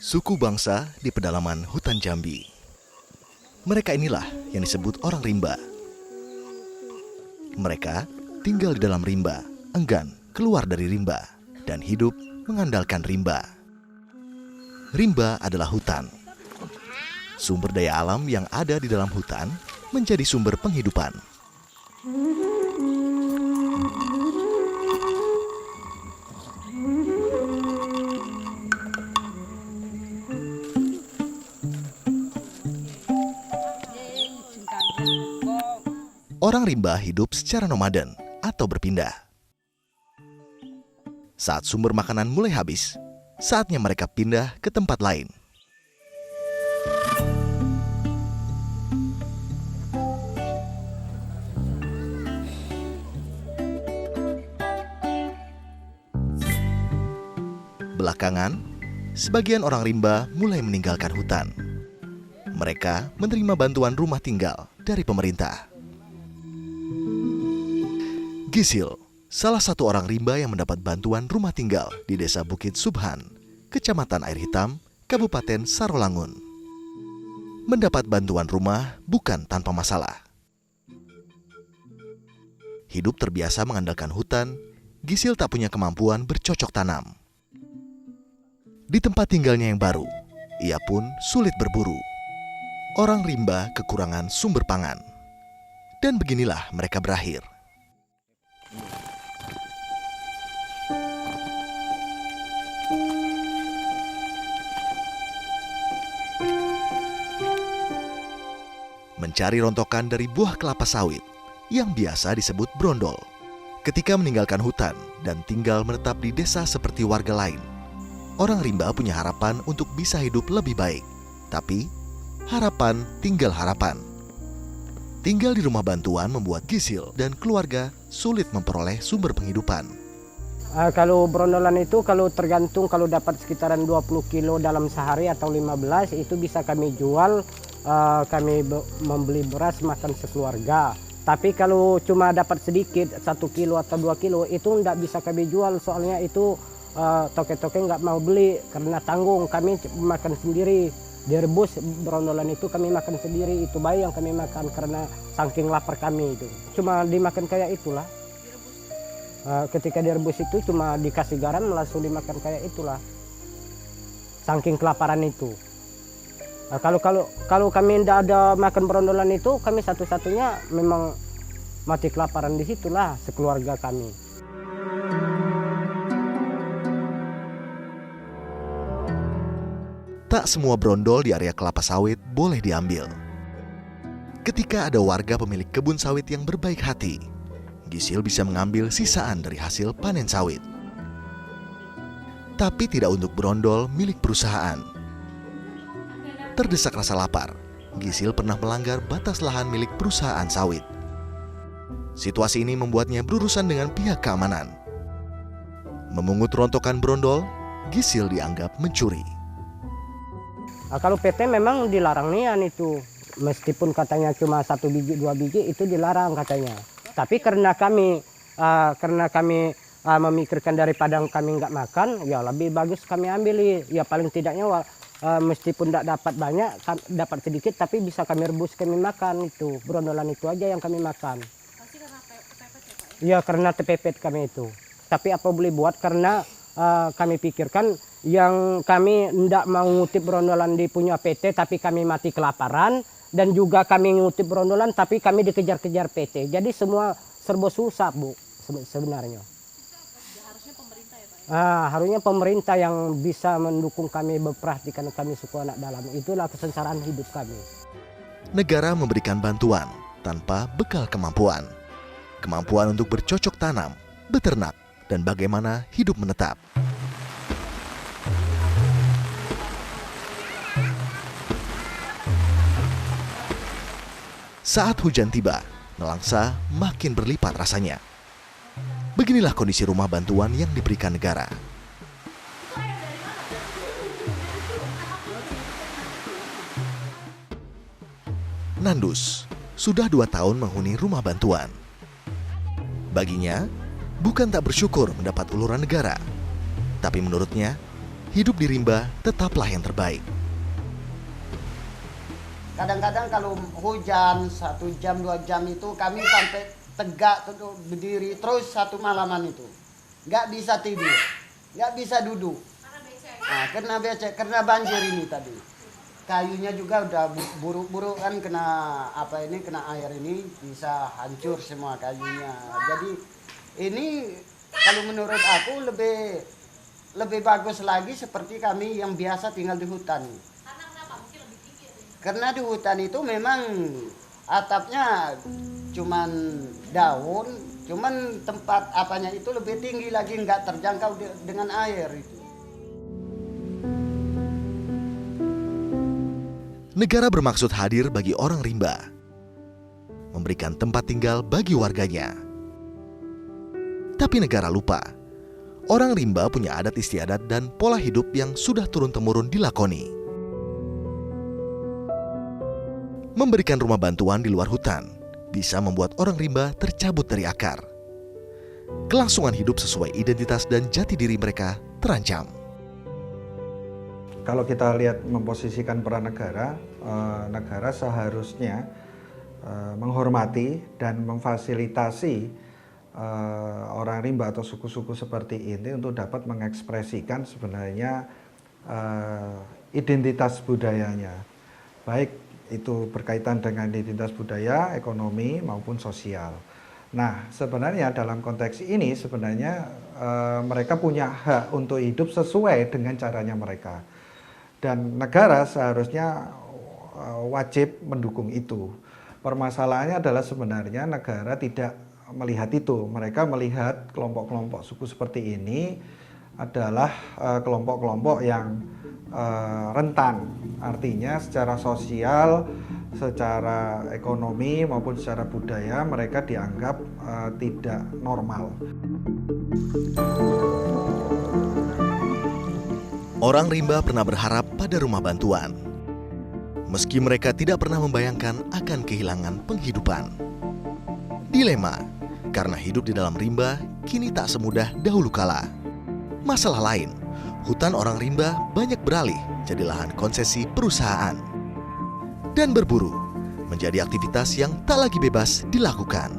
Suku bangsa di pedalaman hutan Jambi. Mereka inilah yang disebut orang rimba. Mereka tinggal di dalam rimba, enggan keluar dari rimba, dan hidup mengandalkan rimba. Rimba adalah hutan. Sumber daya alam yang ada di dalam hutan menjadi sumber penghidupan. Orang rimba hidup secara nomaden atau berpindah. Saat sumber makanan mulai habis, saatnya mereka pindah ke tempat lain. Belakangan, sebagian orang rimba mulai meninggalkan hutan. Mereka menerima bantuan rumah tinggal dari pemerintah. Gisil, salah satu orang rimba yang mendapat bantuan rumah tinggal di Desa Bukit Subhan, Kecamatan Air Hitam, Kabupaten Sarolangun. Mendapat bantuan rumah bukan tanpa masalah. Hidup terbiasa mengandalkan hutan, Gisil tak punya kemampuan bercocok tanam. Di tempat tinggalnya yang baru, ia pun sulit berburu. Orang rimba kekurangan sumber pangan. Dan beginilah mereka berakhir. Mencari rontokan dari buah kelapa sawit yang biasa disebut brondol. Ketika meninggalkan hutan dan tinggal menetap di desa seperti warga lain, orang rimba punya harapan untuk bisa hidup lebih baik. Tapi harapan tinggal harapan. Tinggal di rumah bantuan membuat Gisil dan keluarga sulit memperoleh sumber penghidupan. Kalau brondolan itu tergantung, kalau dapat sekitaran 20 kilo dalam sehari atau 15 itu bisa kami jual, kami membeli beras makan sekeluarga. Tapi kalau cuma dapat sedikit 1 kilo atau 2 kilo itu tidak bisa kami jual, soalnya itu toke-toke nggak mau beli karena tanggung, kami makan sendiri. Direbus brondolan itu kami makan sendiri, itu bayi yang kami makan karena saking lapar kami itu. Cuma dimakan kayak itulah. Ketika direbus itu cuma dikasih garam langsung dimakan kayak itulah. Saking kelaparan itu. Kalau kami tidak ada makan brondolan itu, kami satu-satunya memang mati kelaparan di situlah sekeluarga kami. Tak semua brondol di area kelapa sawit boleh diambil. Ketika ada warga pemilik kebun sawit yang berbaik hati, Gisil bisa mengambil sisaan dari hasil panen sawit. Tapi tidak untuk brondol milik perusahaan. Terdesak rasa lapar, Gisil pernah melanggar batas lahan milik perusahaan sawit. Situasi ini membuatnya berurusan dengan pihak keamanan. Memungut rontokan brondol, Gisil dianggap mencuri. Kalau PT memang dilarang nian itu, meskipun katanya cuma 1 biji 2 biji itu dilarang katanya. Tapi karena kami memikirkan daripada kami nggak makan, ya lebih bagus kami ambil. Ya paling tidaknya meskipun tidak dapat banyak, dapat sedikit, tapi bisa kami rebus kami makan itu. Brondolan itu aja yang kami makan. Pasti karena kepepet ya Pak? Ya karena terpepet kami itu. Tapi apa boleh buat, karena kami pikirkan yang kami tidak mau ngutip brondolan di punya PT, tapi kami mati kelaparan, dan juga kami ngutip brondolan tapi kami dikejar-kejar PT. Jadi semua serba susah Bu sebenarnya. Ya, harusnya pemerintah ya Pak? Harusnya pemerintah yang bisa mendukung kami, memperhatikan kami suku anak dalam. Itulah kesengsaraan hidup kami. Negara memberikan bantuan tanpa bekal kemampuan. Kemampuan untuk bercocok tanam, beternak, dan bagaimana hidup menetap. Saat hujan tiba, nelangsa makin berlipat rasanya. Beginilah kondisi rumah bantuan yang diberikan negara. Nandus sudah 2 tahun menghuni rumah bantuan. Baginya, bukan tak bersyukur mendapat uluran negara, tapi menurutnya, hidup di rimba tetaplah yang terbaik. Kadang-kadang kalau hujan 1 jam 2 jam itu kami sampai tegak berdiri terus satu malaman itu. Nggak bisa tidur, nggak bisa duduk. Nah, karena becek, karena banjir ini tadi. Kayunya juga udah buruk-buruk kan, kena air ini bisa hancur semua kayunya. Jadi ini kalau menurut aku lebih bagus lagi seperti kami yang biasa tinggal di hutan. Karena kenapa? Mungkin lebih tinggi ya? Karena di hutan itu memang atapnya cuman daun, cuman tempat apanya itu lebih tinggi lagi, nggak terjangkau dengan air itu. Negara bermaksud hadir bagi orang rimba, memberikan tempat tinggal bagi warganya. Tapi negara lupa, orang rimba punya adat istiadat dan pola hidup yang sudah turun-temurun dilakoni. Memberikan rumah bantuan di luar hutan bisa membuat orang rimba tercabut dari akar. Kelangsungan hidup sesuai identitas dan jati diri mereka terancam. Kalau kita lihat memposisikan peran negara, negara seharusnya menghormati dan memfasilitasi orang rimba atau suku-suku seperti ini untuk dapat mengekspresikan sebenarnya identitas budayanya. Baik itu berkaitan dengan identitas budaya, ekonomi maupun sosial. Nah, sebenarnya dalam konteks ini sebenarnya mereka punya hak untuk hidup sesuai dengan caranya mereka. Dan negara seharusnya wajib mendukung itu. Permasalahannya adalah sebenarnya negara tidak melihat itu. Mereka melihat kelompok-kelompok suku seperti ini adalah kelompok-kelompok yang rentan. Artinya secara sosial, secara ekonomi maupun secara budaya mereka dianggap tidak normal. Orang rimba pernah berharap pada rumah bantuan, meski mereka tidak pernah membayangkan akan kehilangan penghidupan. Dilema, karena hidup di dalam rimba kini tak semudah dahulu kala. Masalah lain, hutan orang rimba banyak beralih jadi lahan konsesi perusahaan. Dan berburu menjadi aktivitas yang tak lagi bebas dilakukan.